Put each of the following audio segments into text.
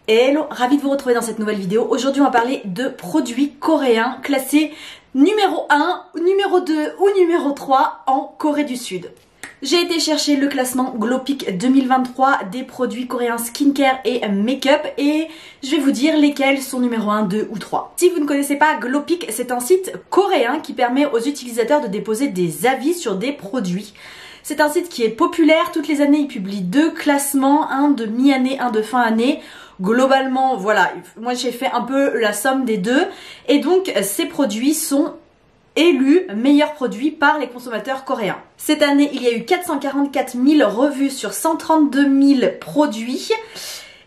Hello, ravi de vous retrouver dans cette nouvelle vidéo. Aujourd'hui on va parler de produits coréens classés numéro 1, numéro 2 ou numéro 3 en Corée du Sud. J'ai été chercher le classement Glowpic 2023 des produits coréens skincare et make-up et je vais vous dire lesquels sont numéro 1, 2 ou 3. Si vous ne connaissez pas Glowpic, c'est un site coréen qui permet aux utilisateurs de déposer des avis sur des produits. C'est un site qui est populaire, toutes les années il publie 2 classements, un de mi-année, un de fin année. Globalement, voilà, moi j'ai fait un peu la somme des deux et donc ces produits sont élus meilleurs produits par les consommateurs coréens. Cette année, il y a eu 444 000 revues sur 132 000 produits.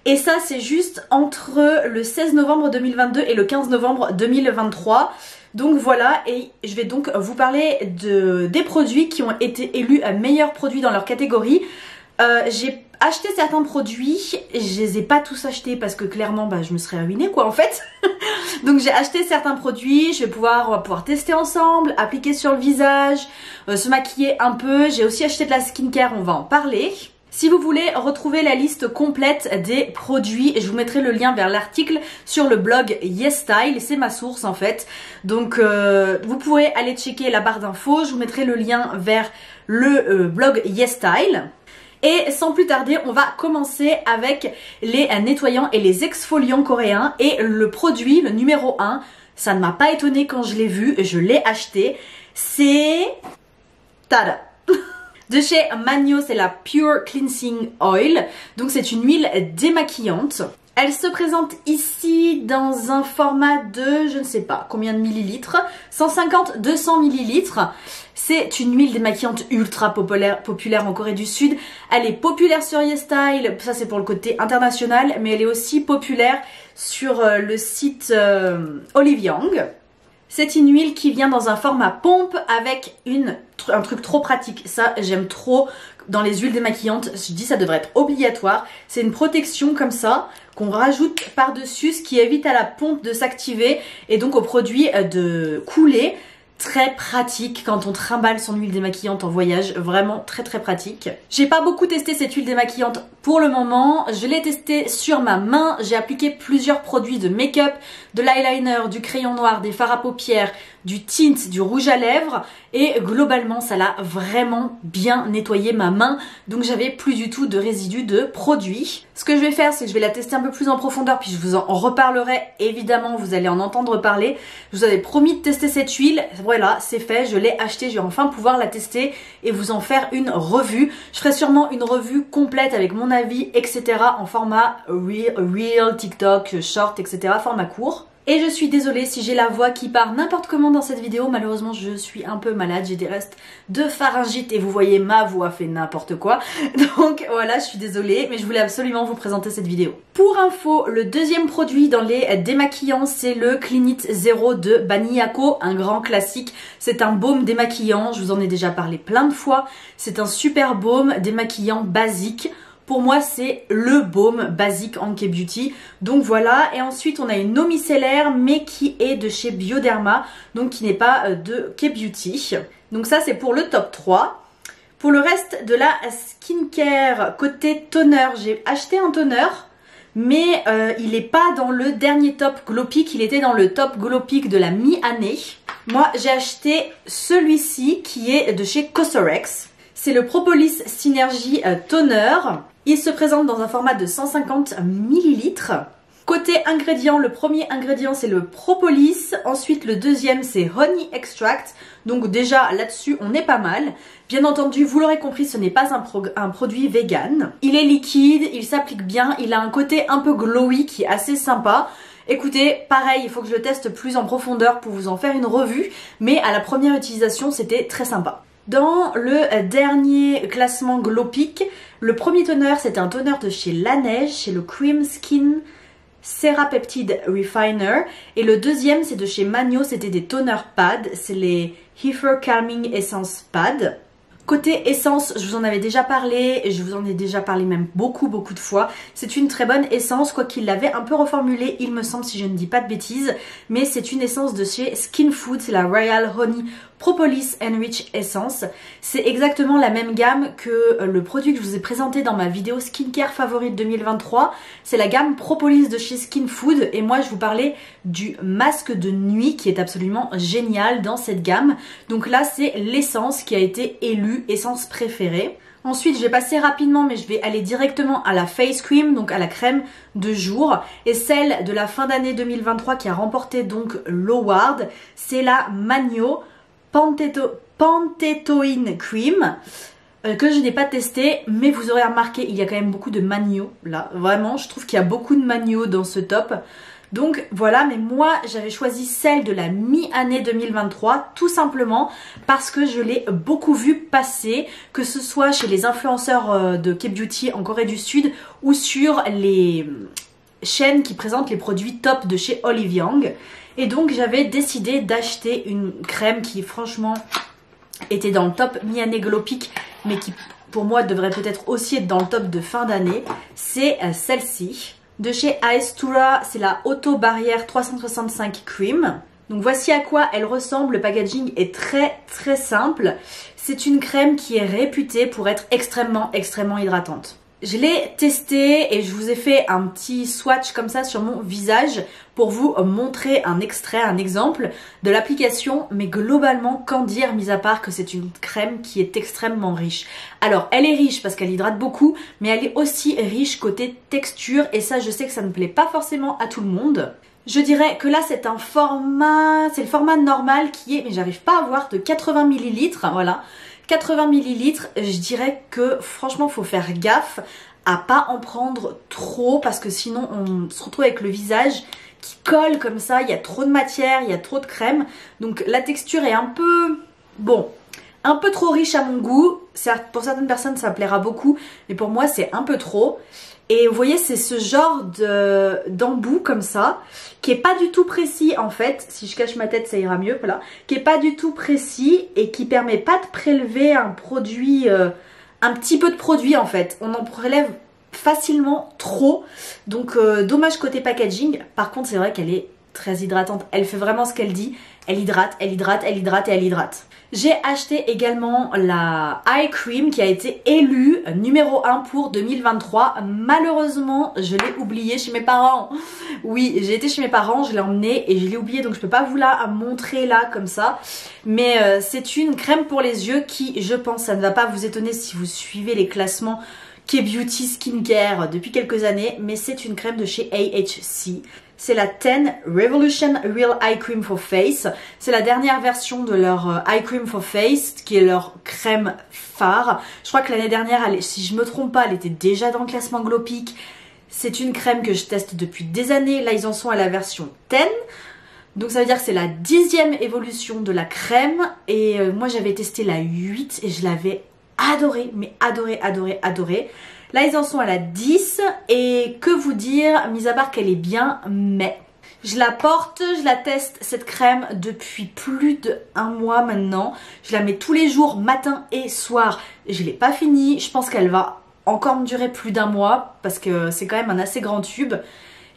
Et ça, c'est juste entre le 16 novembre 2022 et le 15 novembre 2023. Donc voilà, et je vais donc vous parler des produits qui ont été élus meilleurs produits dans leur catégorie. J'ai acheté certains produits, je les ai pas tous achetés parce que clairement je me serais ruinée quoi en fait. Donc j'ai acheté certains produits, on va pouvoir tester ensemble, appliquer sur le visage, se maquiller un peu. J'ai aussi acheté de la skincare, on va en parler. Si vous voulez retrouver la liste complète des produits, je vous mettrai le lien vers l'article sur le blog YesStyle, c'est ma source en fait. Donc vous pourrez aller checker la barre d'infos, je vous mettrai le lien vers le blog YesStyle. Et sans plus tarder, on va commencer avec les nettoyants et les exfoliants coréens. Et le produit, le numéro 1, ça ne m'a pas étonné quand je l'ai vu, je l'ai acheté, c'est... Tada! De chez Manyo, c'est la Pure Cleansing Oil. Donc c'est une huile démaquillante. Elle se présente ici dans un format de, je ne sais pas combien de millilitres, 150-200 millilitres. C'est une huile démaquillante ultra populaire en Corée du Sud. Elle est populaire sur YesStyle, ça c'est pour le côté international, mais elle est aussi populaire sur le site Olive Young. C'est une huile qui vient dans un format pompe avec un truc trop pratique. Ça, j'aime trop dans les huiles démaquillantes. Je dis ça devrait être obligatoire. C'est une protection comme ça qu'on rajoute par-dessus, ce qui évite à la pompe de s'activer et donc au produit de couler. Très pratique quand on trimballe son huile démaquillante en voyage, vraiment très pratique. J'ai pas beaucoup testé cette huile démaquillante pour le moment, je l'ai testée sur ma main, j'ai appliqué plusieurs produits de make-up, de l'eyeliner, du crayon noir, des fards à paupières, du tint, du rouge à lèvres et globalement ça l'a vraiment bien nettoyé ma main, donc j'avais plus du tout de résidus de produits. Ce que je vais faire, c'est que je vais la tester un peu plus en profondeur puis je vous en reparlerai, évidemment vous allez en entendre parler. Je vous avais promis de tester cette huile, voilà c'est fait, je l'ai achetée, je vais enfin pouvoir la tester et vous en faire une revue. Je ferai sûrement une revue complète avec mon avis etc en format Reel, TikTok, Short etc, format court. Et je suis désolée si j'ai la voix qui part n'importe comment dans cette vidéo, malheureusement je suis un peu malade, j'ai des restes de pharyngite et vous voyez ma voix fait n'importe quoi. Donc voilà, je suis désolée, mais je voulais absolument vous présenter cette vidéo. Pour info, le deuxième produit dans les démaquillants, c'est le Cleanit Zero de Baniyako, un grand classique. C'est un baume démaquillant, je vous en ai déjà parlé plein de fois. C'est un super baume démaquillant basique. Pour moi, c'est le baume basique en K-Beauty. Donc voilà. Et ensuite, on a une eau micellaire, mais qui est de chez Bioderma. Donc qui n'est pas de K-Beauty. Donc ça, c'est pour le top 3. Pour le reste de la skincare, côté toner, j'ai acheté un toner. Mais il n'est pas dans le dernier top Glowpic. Il était dans le top Glowpic de la mi-année. Moi, j'ai acheté celui-ci qui est de chez Cosrx. C'est le Propolis Synergy Toner. Il se présente dans un format de 150 ml. Côté ingrédients, le premier ingrédient c'est le Propolis. Ensuite le deuxième c'est Honey Extract. Donc déjà là-dessus on est pas mal. Bien entendu, vous l'aurez compris, ce n'est pas un produit vegan. Il est liquide, il s'applique bien, il a un côté un peu glowy qui est assez sympa. Écoutez, pareil, il faut que je le teste plus en profondeur pour vous en faire une revue. Mais à la première utilisation, c'était très sympa. Dans le dernier classement Glowpic, le premier toner c'était un toner de chez Laneige, chez le Cream Skin Serapeptide Refiner. Et le deuxième c'est de chez Manyo, c'était des toners pads, c'est les Heifer Calming Essence Pad. Côté essence, je vous en avais déjà parlé, et je vous en ai déjà parlé même beaucoup de fois. C'est une très bonne essence, quoi qu'il l'avait un peu reformulée, il me semble, si je ne dis pas de bêtises. Mais c'est une essence de chez Skin Food, c'est la Royal Honey Propolis Enrich Essence. C'est exactement la même gamme que le produit que je vous ai présenté dans ma vidéo skincare favorite 2023. C'est la gamme Propolis de chez Skin Food et moi je vous parlais du masque de nuit qui est absolument génial dans cette gamme. Donc là c'est l'essence qui a été élue essence préférée. Ensuite, je vais passer rapidement, mais je vais aller directement à la face cream, donc à la crème de jour. Et celle de la fin d'année 2023 qui a remporté donc l'award, c'est la Magno Panthétoïne Cream. Que je n'ai pas testé, mais vous aurez remarqué, il y a quand même beaucoup de Magno là. Vraiment, je trouve qu'il y a beaucoup de Magno dans ce top. Donc voilà, mais moi j'avais choisi celle de la mi-année 2023 tout simplement parce que je l'ai beaucoup vue passer, que ce soit chez les influenceurs de K-Beauty en Corée du Sud ou sur les chaînes qui présentent les produits top de chez Olive Young. Et donc j'avais décidé d'acheter une crème qui franchement était dans le top mi-année Glow Peak, mais qui pour moi devrait peut-être aussi être dans le top de fin d'année. C'est celle-ci. De chez Aestura, c'est la Auto Barrière 365 Cream. Donc voici à quoi elle ressemble, le packaging est très simple. C'est une crème qui est réputée pour être extrêmement hydratante. Je l'ai testée et je vous ai fait un petit swatch comme ça sur mon visage pour vous montrer un extrait, un exemple de l'application. Mais globalement, qu'en dire mis à part que c'est une crème qui est extrêmement riche. Alors, elle est riche parce qu'elle hydrate beaucoup, mais elle est aussi riche côté texture. Et ça, je sais que ça ne plaît pas forcément à tout le monde. Je dirais que là, c'est un format, c'est le format normal qui est, mais j'arrive pas à voir, de 80 ml, voilà. 80 ml, je dirais que franchement faut faire gaffe à pas en prendre trop parce que sinon on se retrouve avec le visage qui colle comme ça, il y a trop de matière, il y a trop de crème. Donc la texture est un peu, bon, un peu trop riche à mon goût. Certes, pour certaines personnes ça plaira beaucoup, mais pour moi c'est un peu trop. Et vous voyez, c'est ce genre d'embout comme ça, qui est pas du tout précis en fait. Si je cache ma tête, ça ira mieux, voilà. Qui est pas du tout précis et qui permet pas de prélever un produit, un petit peu de produit en fait. On en prélève facilement trop. Donc dommage côté packaging. Par contre, c'est vrai qu'elle est très hydratante. Elle fait vraiment ce qu'elle dit. Elle hydrate, elle hydrate, elle hydrate et elle hydrate. J'ai acheté également la Eye Cream qui a été élue numéro 1 pour 2023. Malheureusement, je l'ai oubliée chez mes parents. Oui, j'ai été chez mes parents, je l'ai emmenée et je l'ai oubliée, donc je peux pas vous la montrer là comme ça. Mais c'est une crème pour les yeux qui, je pense, ça ne va pas vous étonner si vous suivez les classements K-Beauty Skincare depuis quelques années, mais c'est une crème de chez AHC. C'est la 10 Revolution Real Eye Cream for Face. C'est la dernière version de leur Eye Cream for Face, qui est leur crème phare. Je crois que l'année dernière, si je me trompe pas, elle était déjà dans le classement Glow Peak. C'est une crème que je teste depuis des années. Là, ils en sont à la version 10. Donc ça veut dire que c'est la 10e évolution de la crème. Et moi, j'avais testé la 8 et je l'avais adorée, mais adorée. Là, ils en sont à la 10 et que vous dire, mis à part qu'elle est bien, mais je la porte, je la teste cette crème depuis plus d'1 mois maintenant. Je la mets tous les jours, matin et soir. Je l'ai pas finie, je pense qu'elle va encore me durer plus d'1 mois parce que c'est quand même un assez grand tube.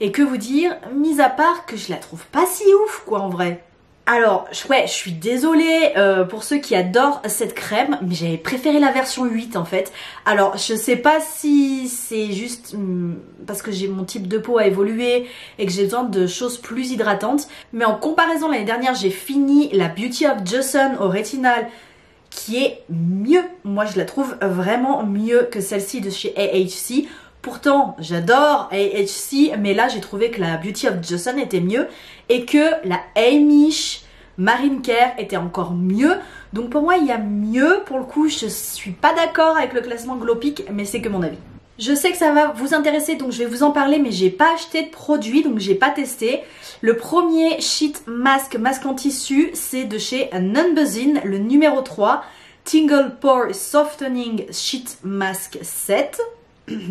Et que vous dire, mis à part que je la trouve pas si ouf quoi en vrai. Alors, ouais, je suis désolée pour ceux qui adorent cette crème, mais j'avais préféré la version 8 en fait. Alors, je sais pas si c'est juste parce que mon type de peau a évolué et que j'ai besoin de choses plus hydratantes. Mais en comparaison, l'année dernière, j'ai fini la Beauty of Joseon au rétinal qui est mieux. Moi, je la trouve vraiment mieux que celle-ci de chez AHC. Pourtant, j'adore AHC, mais là, j'ai trouvé que la Beauty of Joseon était mieux et que la Amish Marine Care était encore mieux. Donc pour moi, il y a mieux. Pour le coup, je suis pas d'accord avec le classement Glow Peak, mais c'est que mon avis. Je sais que ça va vous intéresser, donc je vais vous en parler, mais j'ai pas acheté de produit, donc j'ai pas testé. Le premier sheet masque en tissu, c'est de chez Nunbuzin, le numéro 3, Tingle Pore Softening Sheet Mask 7.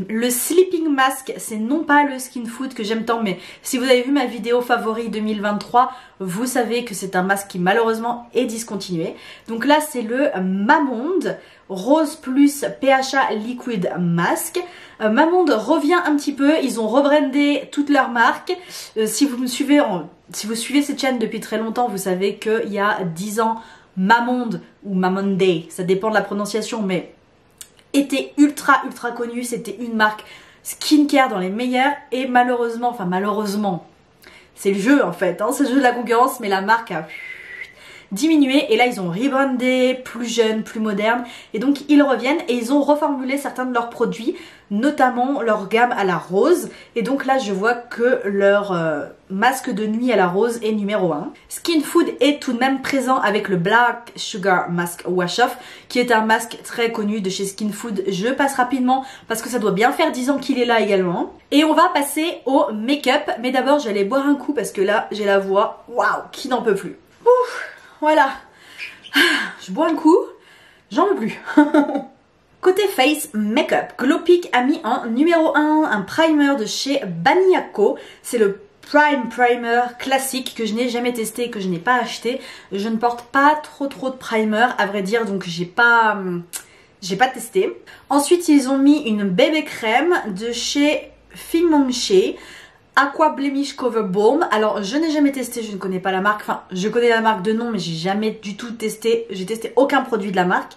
Le Sleeping Mask, c'est non pas le Skin Food que j'aime tant, mais si vous avez vu ma vidéo favori 2023, vous savez que c'est un masque qui malheureusement est discontinué. Donc là c'est le Mamonde Rose Plus PHA Liquid Mask. Mamonde revient un petit peu, ils ont rebrandé toute leur marque. Si vous suivez cette chaîne depuis très longtemps, vous savez qu'il y a 10 ans, Mamonde ou Mamonde, ça dépend de la prononciation, mais était ultra connu, c'était une marque skincare dans les meilleures et malheureusement, c'est le jeu en fait, hein, c'est le jeu de la concurrence, mais la marque a diminué et là ils ont rebrandé, plus jeune, plus moderne et donc ils reviennent et ils ont reformulé certains de leurs produits, notamment leur gamme à la rose et donc là je vois que leur masque de nuit à la rose est numéro 1. Skin Food est tout de même présent avec le Black Sugar Mask Wash Off qui est un masque très connu de chez Skin Food. Je passe rapidement parce que ça doit bien faire 10 ans qu'il est là également. Et on va passer au make-up, mais d'abord j'allais boire un coup parce que là j'ai la voix, waouh, qui n'en peut plus. Ouf, voilà, je bois un coup, j'en peux plus. Côté face make-up, Glowpic a mis en numéro 1 un primer de chez Baniaco. C'est le Prime Primer classique que je n'ai jamais testé et que je n'ai pas acheté. Je ne porte pas trop de primer à vrai dire, donc j'ai pas testé. Ensuite ils ont mis une bébé crème de chez Fingmongche Aqua Blemish Cover Balm. Alors je n'ai jamais testé, je ne connais pas la marque, enfin je connais la marque de nom mais j'ai jamais du tout testé, j'ai testé aucun produit de la marque.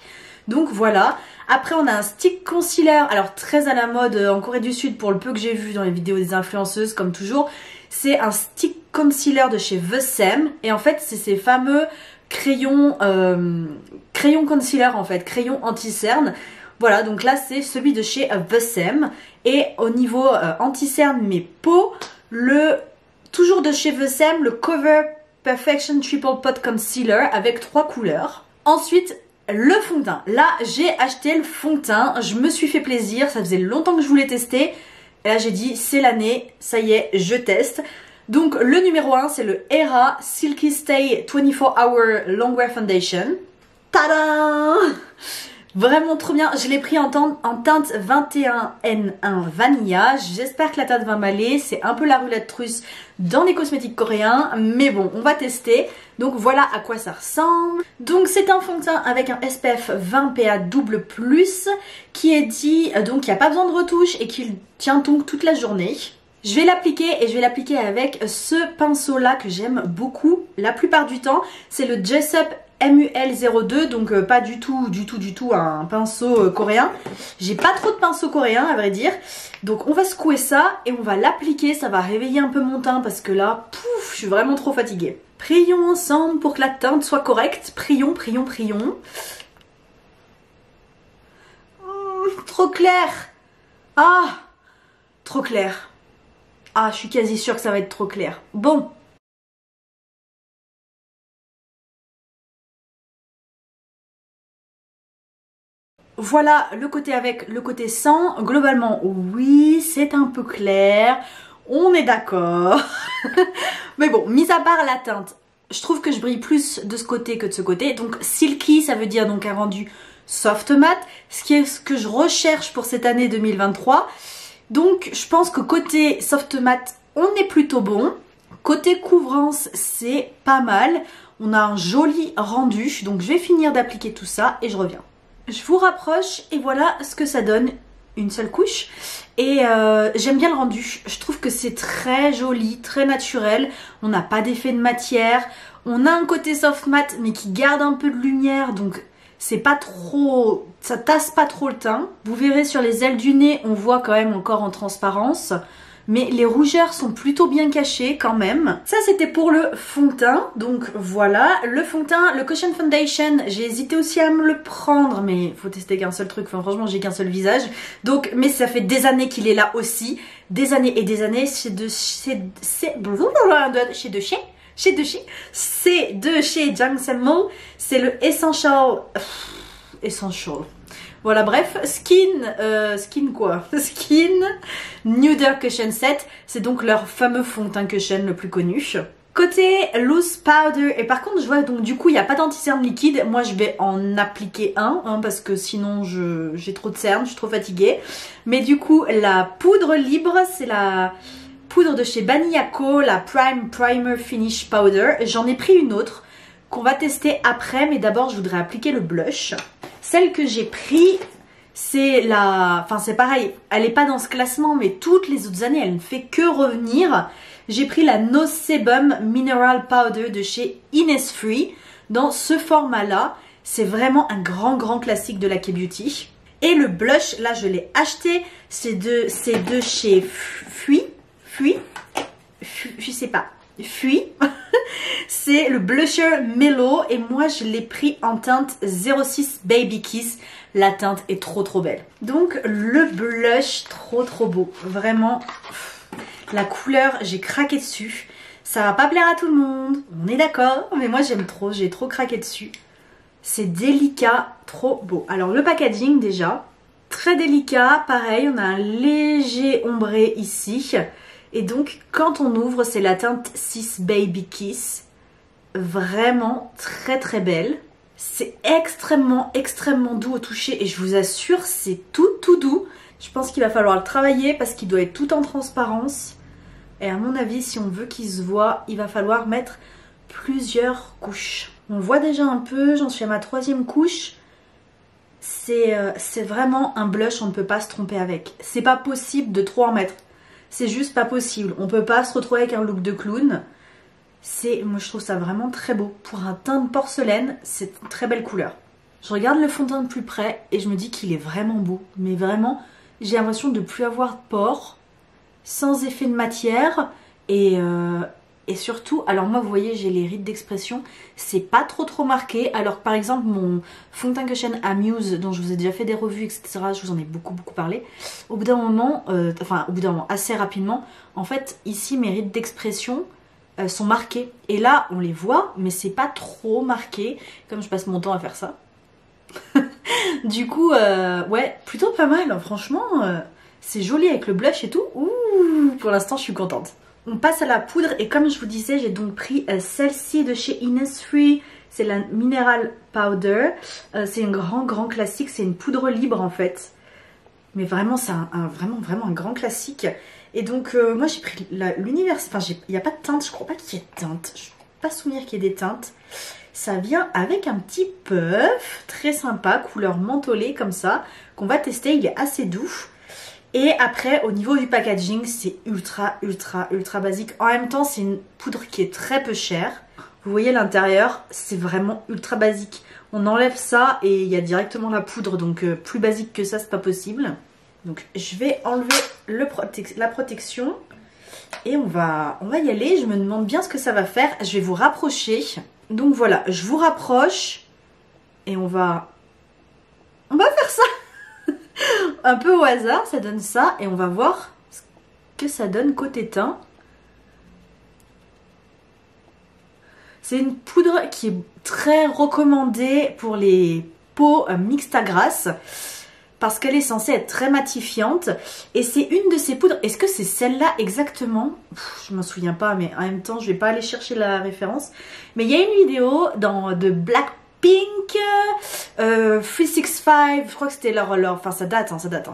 Donc voilà. Après on a un stick concealer, alors très à la mode en Corée du Sud pour le peu que j'ai vu dans les vidéos des influenceuses comme toujours. C'est un stick concealer de chez The Sam et en fait c'est ces fameux crayons concealer en fait, crayons anti-cerne. Voilà, donc là c'est celui de chez The Sam et au niveau anti-cerne mais peau, toujours de chez The Sam, le Cover Perfection Triple Pot Concealer avec 3 couleurs. Ensuite le fond de teint, là j'ai acheté le fond de teint, je me suis fait plaisir, ça faisait longtemps que je voulais tester et là j'ai dit c'est l'année, ça y est je teste. Donc le numéro 1 c'est le Hera Silky Stay 24 Hour Longwear Foundation. Tadam! Vraiment trop bien, je l'ai pris en teinte 21N1 Vanilla, j'espère que la teinte va m'aller, c'est un peu la roulette russe dans les cosmétiques coréens, mais bon, on va tester. Donc voilà à quoi ça ressemble. Donc c'est un fond de teint avec un SPF 20 PA double plus, qui est dit, donc il n'y a pas besoin de retouche et qui tient donc toute la journée. Je vais l'appliquer et je vais l'appliquer avec ce pinceau là que j'aime beaucoup la plupart du temps, c'est le Jessup MUL02, donc pas du tout un pinceau coréen. J'ai pas trop de pinceaux coréens à vrai dire. Donc on va secouer ça et on va l'appliquer, ça va réveiller un peu mon teint parce que là, pouf, je suis vraiment trop fatiguée. Prions ensemble pour que la teinte soit correcte. Prions. Trop clair. Ah, trop clair. Ah, je suis quasi sûre que ça va être trop clair. Bon. Voilà le côté avec, le côté sans. Globalement, oui, c'est un peu clair. On est d'accord. Mais bon, mis à part la teinte, je trouve que je brille plus de ce côté que de ce côté. Donc silky, ça veut dire donc un rendu soft matte, ce qui est ce que je recherche pour cette année 2023. Donc je pense que côté soft matte, on est plutôt bon. Côté couvrance, c'est pas mal. On a un joli rendu. Donc je vais finir d'appliquer tout ça et je reviens. Je vous rapproche et voilà ce que ça donne, une seule couche. Et j'aime bien le rendu, je trouve que c'est très joli, très naturel. On n'a pas d'effet de matière, on a un côté soft matte mais qui garde un peu de lumière, donc c'est pas trop, ça tasse pas trop le teint. Vous verrez sur les ailes du nez, on voit quand même encore en transparence. Mais les rougeurs sont plutôt bien cachées quand même. Ça c'était pour le fond de teint. Donc voilà, le fond de teint, le Cushion Foundation, j'ai hésité aussi à me le prendre. Mais il faut tester qu'un seul truc, enfin franchement j'ai qu'un seul visage. Donc, mais ça fait des années qu'il est là aussi. Des années et des années, c'est de chez Jang Semo. C'est le Essential. Voilà, bref, Skin Nuder Cushion Set, c'est donc leur fameux fond de teint cushion le plus connu. Côté loose powder, et par contre je vois donc du coup il n'y a pas d'anti-cerne liquide, moi je vais en appliquer un parce que sinon j'ai trop de cerne, je suis trop fatiguée. Mais du coup la poudre libre, c'est la poudre de chez Baniyako, la Primer Finish Powder. J'en ai pris une autre qu'on va tester après, mais d'abord je voudrais appliquer le blush. Celle que j'ai pris, c'est la... Enfin c'est pareil, elle n'est pas dans ce classement, mais toutes les autres années elle ne fait que revenir. J'ai pris la No Sebum Mineral Powder de chez Innisfree dans ce format-là. C'est vraiment un grand classique de la K-Beauty. Et le blush, là je l'ai acheté, c'est de chez Fui. Je sais pas. Fui. C'est le blusher Mellow et moi je l'ai pris en teinte 06 Baby Kiss. La teinte est trop belle. Donc le blush, trop beau. Vraiment... La couleur, j'ai craqué dessus. Ça va pas plaire à tout le monde, on est d'accord, mais moi j'aime trop, j'ai trop craqué dessus. C'est délicat, trop beau. Alors le packaging déjà, très délicat, pareil, on a un léger ombré ici. Et donc quand on ouvre, c'est la teinte 6 Baby Kiss. Vraiment très belle. C'est extrêmement doux au toucher et je vous assure, c'est tout doux. Je pense qu'il va falloir le travailler parce qu'il doit être tout en transparence. Et à mon avis, si on veut qu'il se voit, il va falloir mettre plusieurs couches. On voit déjà un peu, j'en suis à ma 3e couche. C'est vraiment un blush, on ne peut pas se tromper avec. C'est pas possible de trop en mettre. C'est juste pas possible. On peut pas se retrouver avec un look de clown. Moi je trouve ça vraiment très beau. Pour un teint de porcelaine, c'est une très belle couleur. Je regarde le fond de teint de plus près et je me dis qu'il est vraiment beau. Mais vraiment, j'ai l'impression de ne plus avoir de pores. Sans effet de matière et surtout, alors moi vous voyez j'ai les rides d'expression, c'est pas trop marqué, alors que par exemple mon fond de teint Cushion Amuse dont je vous ai déjà fait des revues etc, je vous en ai beaucoup parlé, au bout d'un moment, assez rapidement, en fait ici mes rides d'expression sont marquées et là on les voit mais c'est pas trop marqué, comme je passe mon temps à faire ça. Du coup ouais plutôt pas mal franchement. C'est joli avec le blush et tout. Ouh, pour l'instant, je suis contente. On passe à la poudre et comme je vous disais, j'ai donc pris celle-ci de chez Innisfree. C'est la Mineral Powder. C'est un grand classique. C'est une poudre libre en fait. Mais vraiment, c'est vraiment un grand classique. Et donc, moi, j'ai pris l'univers... Enfin, il n'y a pas de teinte. Je crois pas qu'il y ait de teinte. Je ne peux pas souvenir qu'il y ait des teintes. Ça vient avec un petit puff. Très sympa. Couleur mentholée comme ça. Qu'on va tester. Il est assez doux. Et après, au niveau du packaging, c'est ultra basique. En même temps, c'est une poudre qui est très peu chère. Vous voyez l'intérieur, c'est vraiment ultra basique. On enlève ça et il y a directement la poudre. Donc plus basique que ça, c'est pas possible. Donc je vais enlever la protection. Et on va y aller. Je me demande bien ce que ça va faire. Je vais vous rapprocher. Donc voilà, je vous rapproche. Et on va faire ça. Un peu au hasard, ça donne ça. Et on va voir ce que ça donne côté teint. C'est une poudre qui est très recommandée pour les peaux mixtes à grasse. Parce qu'elle est censée être très matifiante. Et c'est une de ces poudres. Est-ce que c'est celle-là exactement? Je m'en souviens pas, mais en même temps, je vais pas aller chercher la référence. Mais il y a une vidéo de Blackpink 365, je crois que c'était enfin ça date, ça date.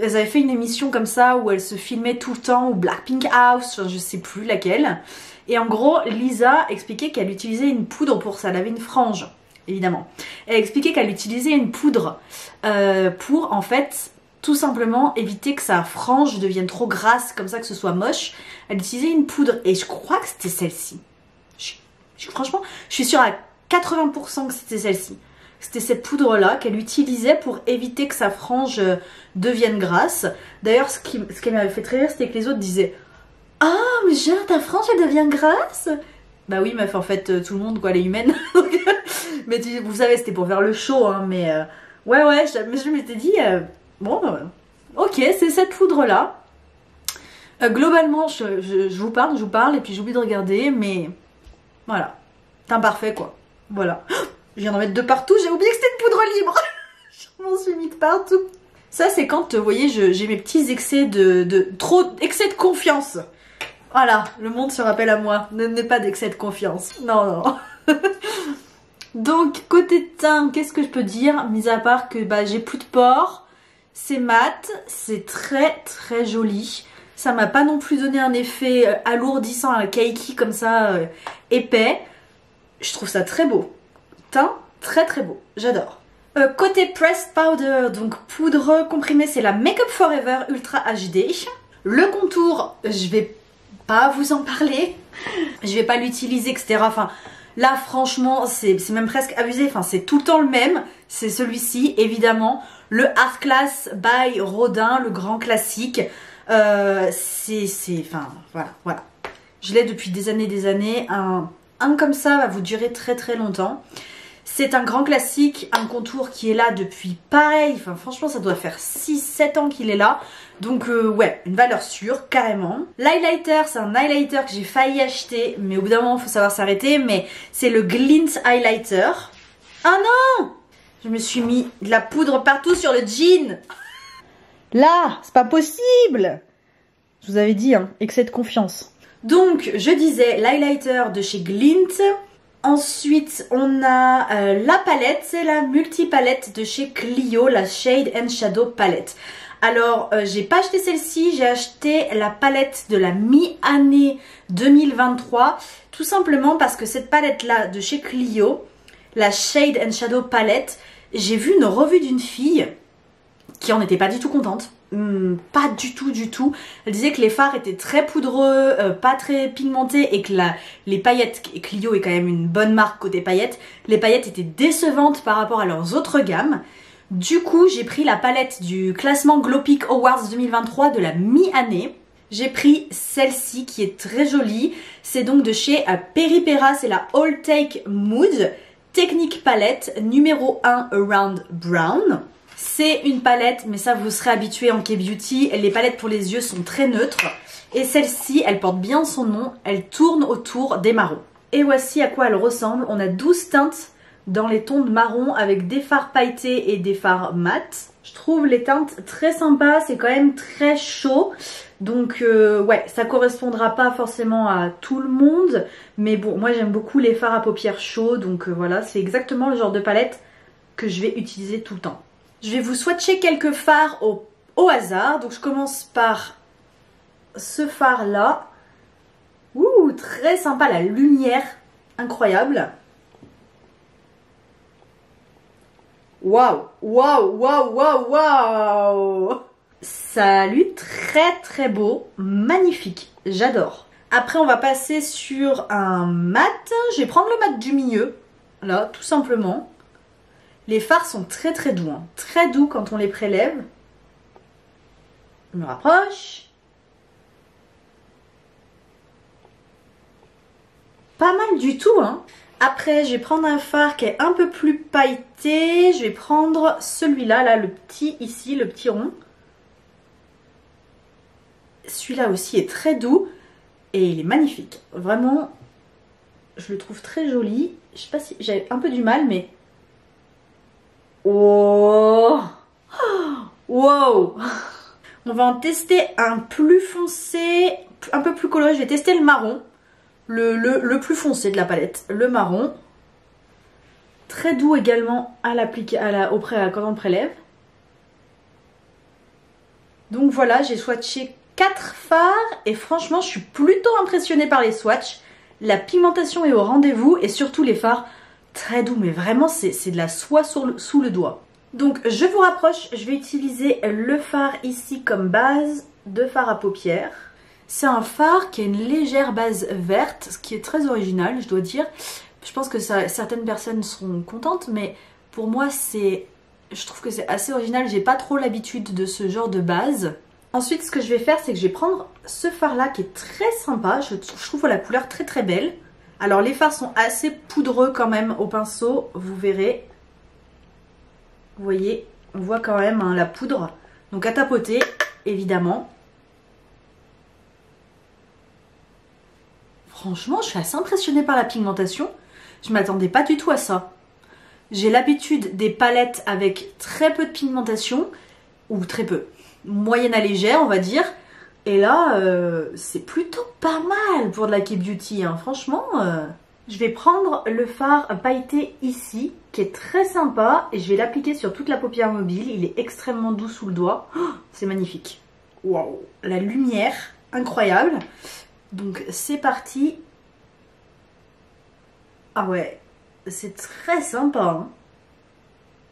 Elles avaient fait une émission comme ça où elles se filmaient tout le temps, ou Blackpink House, je sais plus laquelle. Et en gros, Lisa expliquait qu'elle utilisait une poudre pour ça, elle avait une frange, évidemment. Elle expliquait qu'elle utilisait une poudre pour en fait tout simplement éviter que sa frange devienne trop grasse, comme ça que ce soit moche. Elle utilisait une poudre et je crois que c'était celle-ci. Franchement, je suis sûre à 80% que c'était celle-ci. C'était cette poudre-là qu'elle utilisait pour éviter que sa frange devienne grasse. D'ailleurs, ce qui m'avait fait très rire, c'était que les autres disaient « Ah, mais genre, ta frange, elle devient grasse ?» Bah oui, meuf, en fait, tout le monde, quoi, elle est humaine. Mais vous savez, c'était pour faire le show, hein, mais... ouais, je m'étais dit, bon, ok, c'est cette poudre-là. Globalement, je vous parle, et puis j'oublie de regarder, mais... Voilà. Teint parfait, quoi. Voilà. Je viens d'en mettre de partout, j'ai oublié que c'était une poudre libre. Je m'en suis mis de partout. Ça, c'est quand, vous voyez, j'ai mes petits excès excès de confiance. Voilà, le monde se rappelle à moi. Ne n'aie pas d'excès de confiance. Non, non. Donc, côté teint, qu'est-ce que je peux dire? Mis à part que bah, j'ai plus de pores. C'est mat, c'est très très joli. Ça m'a pas non plus donné un effet alourdissant, un cakey comme ça, épais. Je trouve ça très beau. Teint, très très beau. J'adore. Côté pressed powder, donc poudre comprimée, c'est la Make Up Forever Ultra HD. Le contour, je vais pas vous en parler. Je vais pas l'utiliser, etc. Enfin, là franchement, c'est même presque abusé. Enfin, c'est tout le temps le même. C'est celui-ci, évidemment. Le Art Class by Rodin, le grand classique. Enfin, voilà. Je l'ai depuis des années. Un comme ça va vous durer très très longtemps. C'est un grand classique, un contour qui est là depuis pareil. Enfin, franchement, ça doit faire 6-7 ans qu'il est là. Donc, ouais, une valeur sûre, carrément. L'highlighter, c'est un highlighter que j'ai failli acheter. Mais au bout d'un moment, il faut savoir s'arrêter. Mais c'est le Glint Highlighter. Ah non! Je me suis mis de la poudre partout sur le jean. Là, c'est pas possible. Je vous avais dit, hein, excès de confiance. Donc, je disais l'highlighter de chez Glint. Ensuite, on a la palette. C'est la multi-palette de chez Clio, la Shade and Shadow Palette. Alors, j'ai pas acheté celle-ci. J'ai acheté la palette de la mi-année 2023. Tout simplement parce que cette palette-là de chez Clio, la Shade and Shadow Palette, j'ai vu une revue d'une fille qui en était pas du tout contente. Pas du tout. Elle disait que les fards étaient très poudreux, pas très pigmentés et que les paillettes, et Clio est quand même une bonne marque côté paillettes, les paillettes étaient décevantes par rapport à leurs autres gammes. Du coup, j'ai pris la palette du classement Glow Peak Awards 2023 de la mi-année. J'ai pris celle-ci qui est très jolie. C'est donc de chez Peripera, c'est la All Take Mood Technique palette numéro 1 Around Brown. C'est une palette, mais ça vous serez habitué en K-Beauty. Les palettes pour les yeux sont très neutres. Et celle-ci, elle porte bien son nom. Elle tourne autour des marrons. Et voici à quoi elle ressemble. On a 12 teintes dans les tons de marron avec des fards pailletés et des fards mat. Je trouve les teintes très sympas. C'est quand même très chaud. Donc ouais, ça correspondra pas forcément à tout le monde. Mais bon, moi j'aime beaucoup les fards à paupières chauds. Donc voilà, c'est exactement le genre de palette que je vais utiliser tout le temps. Je vais vous swatcher quelques fards au hasard. Donc je commence par ce fard là. Ouh, très sympa, la lumière, incroyable. Waouh, waouh. Salut, très beau, magnifique, j'adore. Après on va passer sur un mat. Je vais prendre le mat du milieu, là, tout simplement. Les fards sont très doux, hein. Très doux quand on les prélève. Je me rapproche. Pas mal du tout, hein. Après, je vais prendre un fard qui est un peu plus pailleté. Je vais prendre celui-là, là, le petit ici, le petit rond. Celui-là aussi est très doux et il est magnifique. Vraiment, je le trouve très joli. Je sais pas si j'avais un peu du mal, mais... Oh, wow. On va en tester un plus foncé, un peu plus coloré. Je vais tester le marron, le plus foncé de la palette, le marron. Très doux également à l'appliquer quand on le prélève. Donc voilà, j'ai swatché 4 fards et franchement je suis plutôt impressionnée par les swatchs. La pigmentation est au rendez-vous et surtout les fards très doux, mais vraiment c'est de la soie sous le doigt. Donc je vous rapproche, je vais utiliser le fard ici comme base de fard à paupières. C'est un fard qui a une légère base verte, ce qui est très original, je dois dire. Je pense que certaines personnes seront contentes, mais pour moi je trouve que c'est assez original. J'ai pas trop l'habitude de ce genre de base. Ensuite, ce que je vais faire, c'est que je vais prendre ce fard là qui est très sympa. Je trouve la couleur très belle. Alors les fards sont assez poudreux quand même au pinceau, vous verrez. Vous voyez, on voit quand même hein, la poudre. Donc à tapoter, évidemment. Franchement, je suis assez impressionnée par la pigmentation. Je m'attendais pas du tout à ça. J'ai l'habitude des palettes avec très peu de pigmentation, ou très peu, moyenne à légère on va dire. Et là, c'est plutôt pas mal pour de la K-Beauty, hein. Franchement, je vais prendre le fard pailleté ici, qui est très sympa, et je vais l'appliquer sur toute la paupière mobile. Il est extrêmement doux sous le doigt. Oh, c'est magnifique. Waouh, la lumière, incroyable. Donc c'est parti. Ah ouais, c'est très sympa, hein.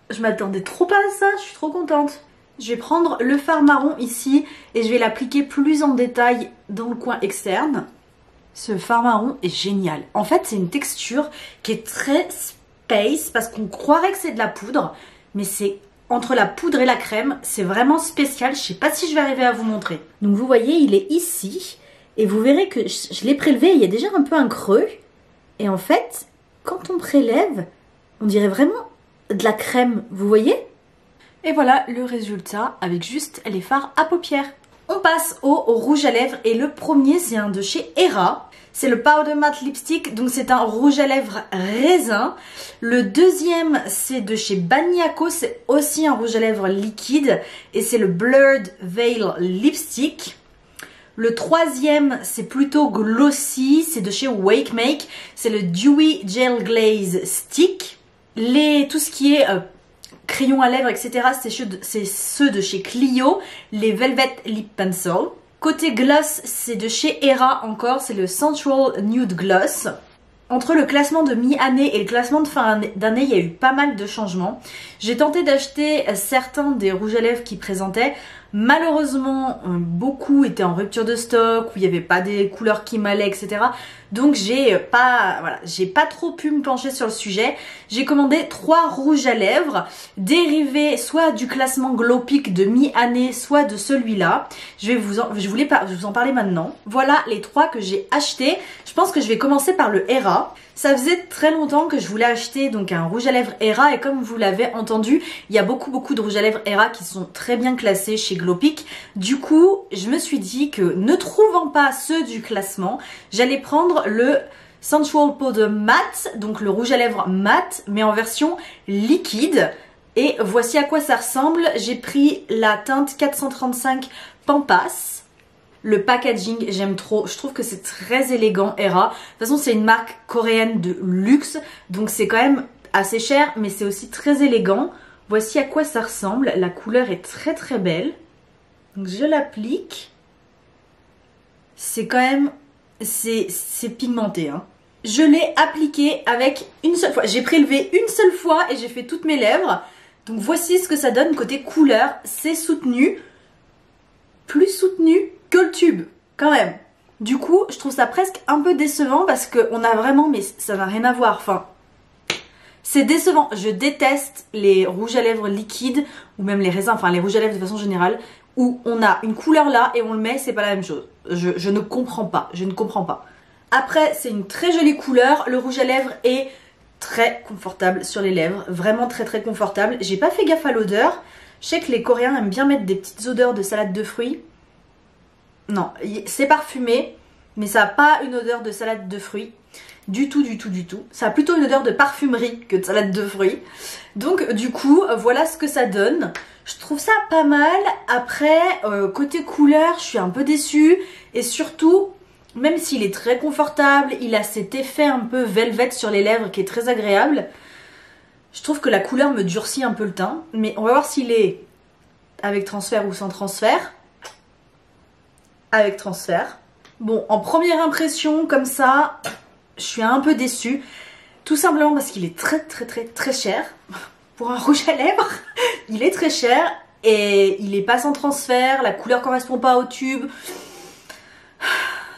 Je m'attendais trop pas à ça, je suis trop contente. Je vais prendre le fard marron ici et je vais l'appliquer plus en détail dans le coin externe. Ce fard marron est génial. En fait, c'est une texture qui est très space parce qu'on croirait que c'est de la poudre, mais c'est entre la poudre et la crème, c'est vraiment spécial. Je sais pas si je vais arriver à vous montrer. Donc vous voyez, il est ici et vous verrez que je l'ai prélevé, il y a déjà un peu un creux. Et en fait, quand on prélève, on dirait vraiment de la crème, vous voyez? Et voilà le résultat avec juste les fards à paupières. On passe au rouge à lèvres et le premier c'est un de chez Hera. C'est le Powder Matte Lipstick, donc c'est un rouge à lèvres raisin. Le deuxième c'est de chez Baniako, c'est aussi un rouge à lèvres liquide et c'est le Blurred Veil Lipstick. Le troisième c'est plutôt glossy, c'est de chez Wake Make, c'est le Dewy Gel Glaze Stick. Tout ce qui est crayon à lèvres, etc., c'est ceux de chez Clio, les Velvet Lip Pencil. Côté gloss, c'est de chez Hera encore, c'est le Sensual Nude Gloss. Entre le classement de mi-année et le classement de fin d'année, il y a eu pas mal de changements. J'ai tenté d'acheter certains des rouges à lèvres qui présentaient. Malheureusement, beaucoup étaient en rupture de stock, où il n'y avait pas des couleurs qui m'allaient, etc. Donc j'ai pas trop pu me pencher sur le sujet. J'ai commandé 3 rouges à lèvres, dérivés soit du classement Glow Peak de mi-année, soit de celui-là. Je voulais vous en parler maintenant. Voilà les 3 que j'ai achetés. Je pense que je vais commencer par le Hera. Ça faisait très longtemps que je voulais acheter donc un rouge à lèvres Hera et comme vous l'avez entendu, il y a beaucoup de rouges à lèvres Hera qui sont très bien classés chez Glow Peak. Du coup, je me suis dit que ne trouvant pas ceux du classement, j'allais prendre le Sensual Powder Matte, donc le rouge à lèvres mat, mais en version liquide. Et voici à quoi ça ressemble. J'ai pris la teinte 435 Pampas. Le packaging, j'aime trop. Je trouve que c'est très élégant, Hera. De toute façon, c'est une marque coréenne de luxe. Donc c'est quand même assez cher, mais c'est aussi très élégant. Voici à quoi ça ressemble. La couleur est très belle. Donc je l'applique. C'est quand même... C'est pigmenté, hein. Je l'ai appliqué avec une seule fois. J'ai prélevé une seule fois et j'ai fait toutes mes lèvres. Donc voici ce que ça donne côté couleur. C'est soutenu. Plus soutenu que le tube, quand même. Du coup, je trouve ça presque un peu décevant parce qu'on a vraiment... Mais ça n'a rien à voir, enfin... C'est décevant. Je déteste les rouges à lèvres liquides ou même les raisins, enfin les rouges à lèvres de façon générale, où on a une couleur là et on le met, c'est pas la même chose. Je ne comprends pas. Je ne comprends pas. Après, c'est une très jolie couleur. Le rouge à lèvres est très confortable sur les lèvres. Vraiment très confortable. J'ai pas fait gaffe à l'odeur. Je sais que les Coréens aiment bien mettre des petites odeurs de salade de fruits. Non, c'est parfumé, mais ça n'a pas une odeur de salade de fruits. Du tout. Ça a plutôt une odeur de parfumerie que de salade de fruits. Donc du coup, voilà ce que ça donne. Je trouve ça pas mal. Après, côté couleur, je suis un peu déçue. Et surtout, même s'il est très confortable, il a cet effet un peu velvet sur les lèvres qui est très agréable. Je trouve que la couleur me durcit un peu le teint. Mais on va voir s'il est avec transfert ou sans transfert. Avec transfert. Bon, en première impression, comme ça, je suis un peu déçue. Tout simplement parce qu'il est très cher. Pour un rouge à lèvres, il est très cher. Et il est pas sans transfert, la couleur correspond pas au tube.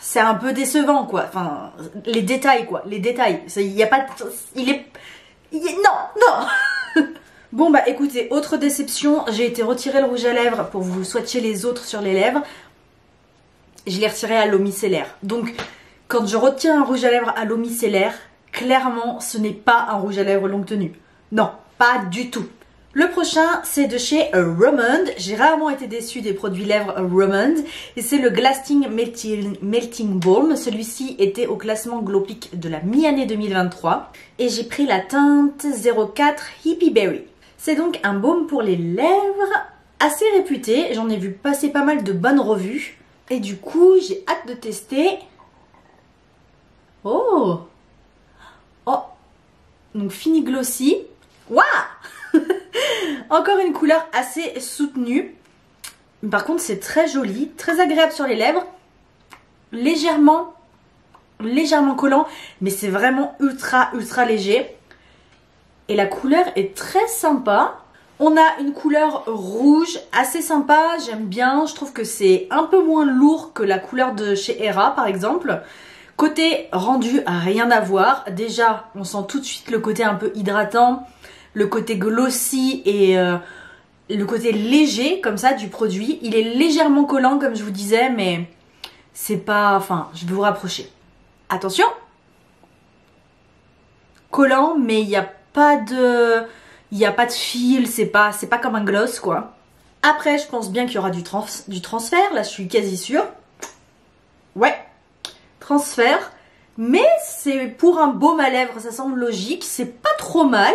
C'est un peu décevant, quoi. Enfin, les détails, quoi. Les détails. Il n'y a pas... Non. Bon, bah écoutez, autre déception. J'ai été retirer le rouge à lèvres pour vous swatcher les autres sur les lèvres. Je l'ai retiré à l'eau micellaire. Donc, quand je retiens un rouge à lèvres à l'eau micellaire, clairement, ce n'est pas un rouge à lèvres longue tenue. Non, pas du tout. Le prochain, c'est de chez Romand. J'ai rarement été déçue des produits lèvres Romand. Et c'est le Glasting Melting Balm. Celui-ci était au classement Glow Peak de la mi-année 2023. Et j'ai pris la teinte 04 Hippie Berry. C'est donc un baume pour les lèvres assez réputé. J'en ai vu passer pas mal de bonnes revues. Et du coup, j'ai hâte de tester. Oh! Oh! Donc fini glossy. Waouh! Encore une couleur assez soutenue. Par contre, c'est très joli, très agréable sur les lèvres. Légèrement collant, mais c'est vraiment ultra léger. Et la couleur est très sympa. On a une couleur rouge assez sympa, j'aime bien. Je trouve que c'est un peu moins lourd que la couleur de chez Hera par exemple. Côté rendu, rien à voir. Déjà, on sent tout de suite le côté un peu hydratant, le côté glossy et le côté léger comme ça du produit. Il est légèrement collant comme je vous disais, mais c'est pas... Enfin, je vais vous rapprocher. Attention! Collant, mais il n'y a pas de... Il n'y a pas de fil, c'est pas comme un gloss quoi. Après, je pense bien qu'il y aura du transfert, là je suis quasi sûre. Ouais, transfert. Mais c'est pour un baume à lèvres, ça semble logique, c'est pas trop mal.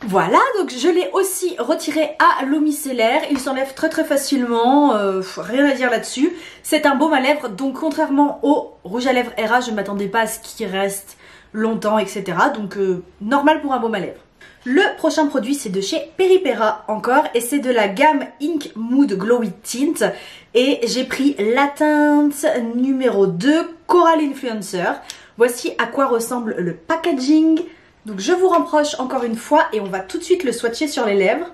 Voilà, donc je l'ai aussi retiré à l'eau micellaire. Il s'enlève très facilement, rien à dire là-dessus. C'est un baume à lèvres, donc contrairement au rouge à lèvres Hera, je ne m'attendais pas à ce qu'il reste longtemps, etc. Donc normal pour un baume à lèvres. Le prochain produit c'est de chez Peripera encore et c'est de la gamme Ink Mood Glowy Tint et j'ai pris la teinte numéro 2 Coral Influencer. Voici à quoi ressemble le packaging. Donc je vous rapproche encore une fois et on va tout de suite le swatcher sur les lèvres.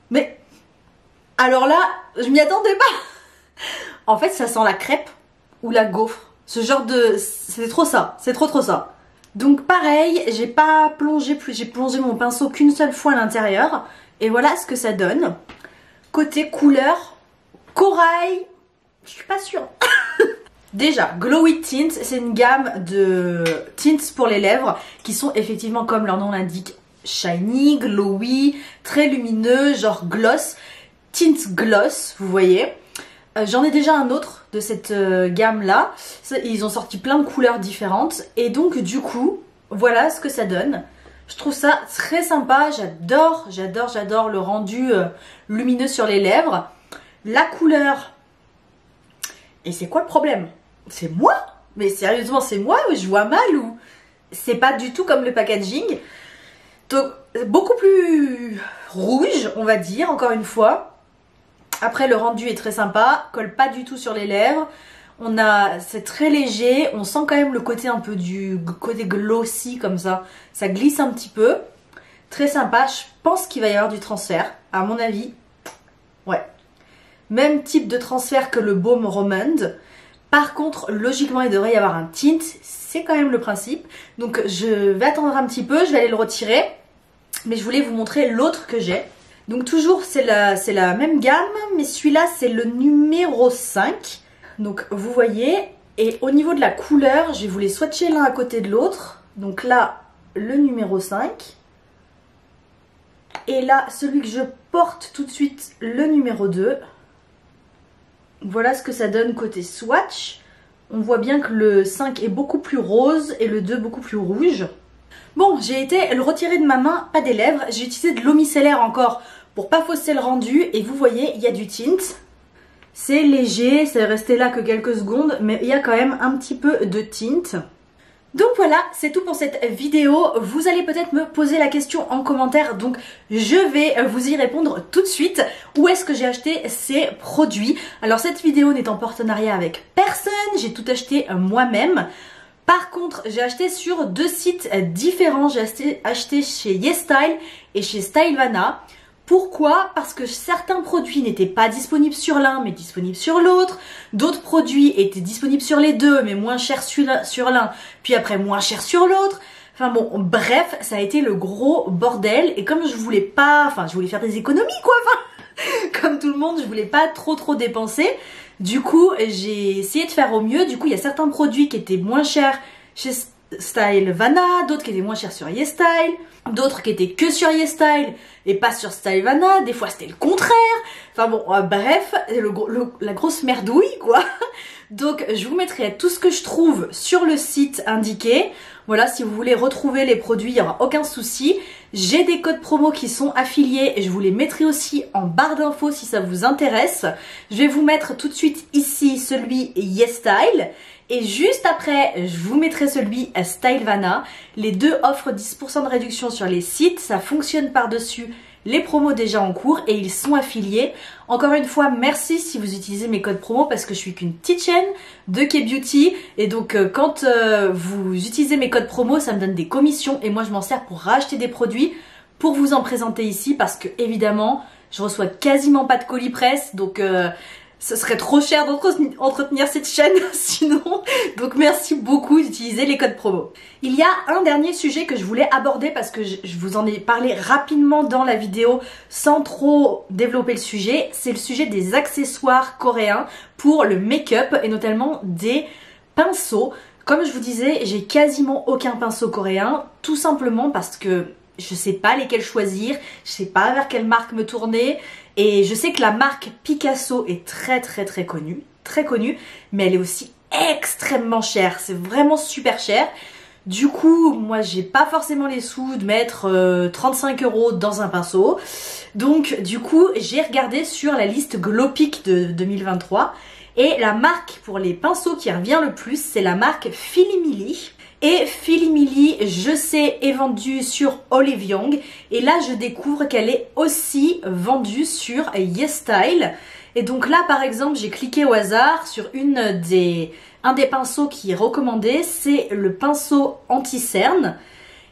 Mais alors là, je m'y attendais pas. En fait ça sent la crêpe ou la gaufre. Ce genre de... c'est trop ça, c'est trop ça. Donc pareil, j'ai pas plongé plus, j'ai plongé mon pinceau qu'une seule fois à l'intérieur. Et voilà ce que ça donne. Côté couleur, corail, je suis pas sûre. Déjà, Glowy Tint, c'est une gamme de tints pour les lèvres qui sont effectivement, comme leur nom l'indique, shiny, glowy, très lumineux, genre gloss, tint gloss, vous voyez. J'en ai déjà un autre de cette gamme là, ils ont sorti plein de couleurs différentes et donc du coup voilà ce que ça donne. Je trouve ça très sympa, j'adore le rendu lumineux sur les lèvres. La couleur, et c'est quoi le problème? C'est moi? Mais sérieusement c'est moi ou je vois mal ou... C'est pas du tout comme le packaging. Donc beaucoup plus rouge on va dire encore une fois. Après le rendu est très sympa, colle pas du tout sur les lèvres. C'est très léger, on sent quand même le côté un peu du côté glossy comme ça. Ça glisse un petit peu. Très sympa, je pense qu'il va y avoir du transfert, à mon avis. Ouais. Même type de transfert que le baume Romand. Par contre, logiquement, il devrait y avoir un tint. C'est quand même le principe. Donc je vais attendre un petit peu, je vais aller le retirer. Mais je voulais vous montrer l'autre que j'ai. Donc toujours c'est la même gamme, mais celui-là c'est le numéro 5. Donc vous voyez, et au niveau de la couleur, je vais vous les swatcher l'un à côté de l'autre. Donc là, le numéro 5. Et là, celui que je porte tout de suite, le numéro 2. Voilà ce que ça donne côté swatch. On voit bien que le 5 est beaucoup plus rose et le 2 beaucoup plus rouge. Bon, j'ai été le retirer de ma main, pas des lèvres. J'ai utilisé de l'eau micellaire encore pour pas fausser le rendu. Et vous voyez, il y a du tint. C'est léger, c'est resté là que quelques secondes, mais il y a quand même un petit peu de tint. Donc voilà, c'est tout pour cette vidéo. Vous allez peut-être me poser la question en commentaire, donc je vais vous y répondre tout de suite. Où est-ce que j'ai acheté ces produits? Alors cette vidéo n'est en partenariat avec personne, j'ai tout acheté moi-même. Par contre, j'ai acheté sur deux sites différents. J'ai acheté chez YesStyle et chez Stylevana. Pourquoi? Parce que certains produits n'étaient pas disponibles sur l'un mais disponibles sur l'autre. D'autres produits étaient disponibles sur les deux mais moins chers sur l'un, puis après moins chers sur l'autre. Enfin bon, bref, ça a été le gros bordel. Et comme je voulais pas... Enfin, je voulais faire des économies quoi. Enfin, comme tout le monde, je voulais pas trop dépenser. Du coup, j'ai essayé de faire au mieux. Du coup, il y a certains produits qui étaient moins chers chez Stylevana, d'autres qui étaient moins chers sur YesStyle, d'autres qui étaient que sur YesStyle et pas sur Stylevana. Des fois, c'était le contraire. Enfin bon, bref, la grosse merdouille, quoi. Donc je vous mettrai tout ce que je trouve sur le site indiqué. Voilà, si vous voulez retrouver les produits, il n'y aura aucun souci. J'ai des codes promo qui sont affiliés et je vous les mettrai aussi en barre d'infos si ça vous intéresse. Je vais vous mettre tout de suite ici celui YesStyle. Et juste après, je vous mettrai celui à Stylevana. Les deux offrent 10% de réduction sur les sites. Ça fonctionne par-dessus les promos déjà en cours et ils sont affiliés. Encore une fois, merci si vous utilisez mes codes promo parce que je suis qu'une petite chaîne de K-Beauty et donc quand vous utilisez mes codes promo, ça me donne des commissions et moi je m'en sers pour racheter des produits pour vous en présenter ici parce que évidemment, je reçois quasiment pas de colis presse donc ce serait trop cher d'entretenir cette chaîne sinon. Donc merci beaucoup d'utiliser les codes promo. Il y a un dernier sujet que je voulais aborder parce que je vous en ai parlé rapidement dans la vidéo sans trop développer le sujet. C'est le sujet des accessoires coréens pour le make-up et notamment des pinceaux. Comme je vous disais, j'ai quasiment aucun pinceau coréen, tout simplement parce que je sais pas lesquels choisir, je sais pas vers quelle marque me tourner et je sais que la marque Picasso est très connue, mais elle est aussi extrêmement chère, c'est vraiment super cher. Du coup, moi j'ai pas forcément les sous de mettre 35 € dans un pinceau. Donc du coup, j'ai regardé sur la liste Glopic de 2023 et la marque pour les pinceaux qui revient le plus, c'est la marque Filimili. Et Filimili, je sais, est vendue sur Olive Young. Et là, je découvre qu'elle est aussi vendue sur YesStyle. Et donc là, par exemple, j'ai cliqué au hasard sur un des pinceaux qui est recommandé. C'est le pinceau anti-cerne.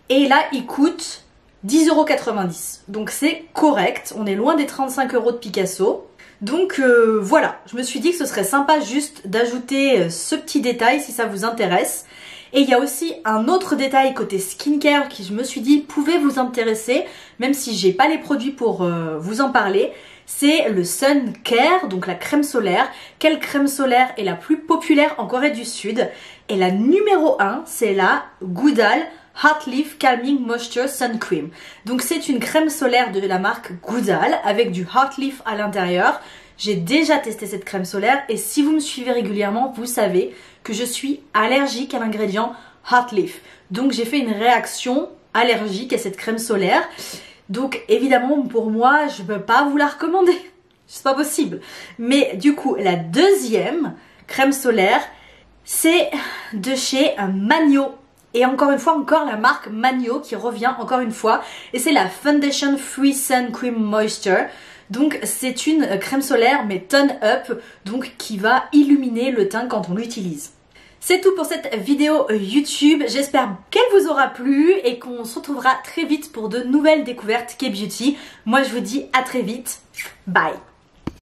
Et là, il coûte 10,90 €. Donc c'est correct. On est loin des 35 € de Picasso. Donc voilà, je me suis dit que ce serait sympa juste d'ajouter ce petit détail si ça vous intéresse. Et il y a aussi un autre détail côté skincare qui je me suis dit pouvait vous intéresser, même si j'ai pas les produits pour vous en parler. C'est le Sun Care, donc la crème solaire. Quelle crème solaire est la plus populaire en Corée du Sud? Et la numéro 1, c'est la Goodal Hot Leaf Calming Moisture Sun Cream. Donc c'est une crème solaire de la marque Goodal avec du Hot Leaf à l'intérieur. J'ai déjà testé cette crème solaire et si vous me suivez régulièrement, vous savez que je suis allergique à l'ingrédient Hot Leaf. Donc j'ai fait une réaction allergique à cette crème solaire. Donc évidemment pour moi, je ne peux pas vous la recommander. C'est pas possible. Mais du coup, la deuxième crème solaire, c'est de chez Manyo. Et encore une fois, encore la marque Manyo qui revient encore une fois. Et c'est la Foundation Free Sun Cream Moisture. Donc c'est une crème solaire mais tone up, donc qui va illuminer le teint quand on l'utilise. C'est tout pour cette vidéo YouTube, j'espère qu'elle vous aura plu et qu'on se retrouvera très vite pour de nouvelles découvertes K-Beauty. Moi je vous dis à très vite, bye.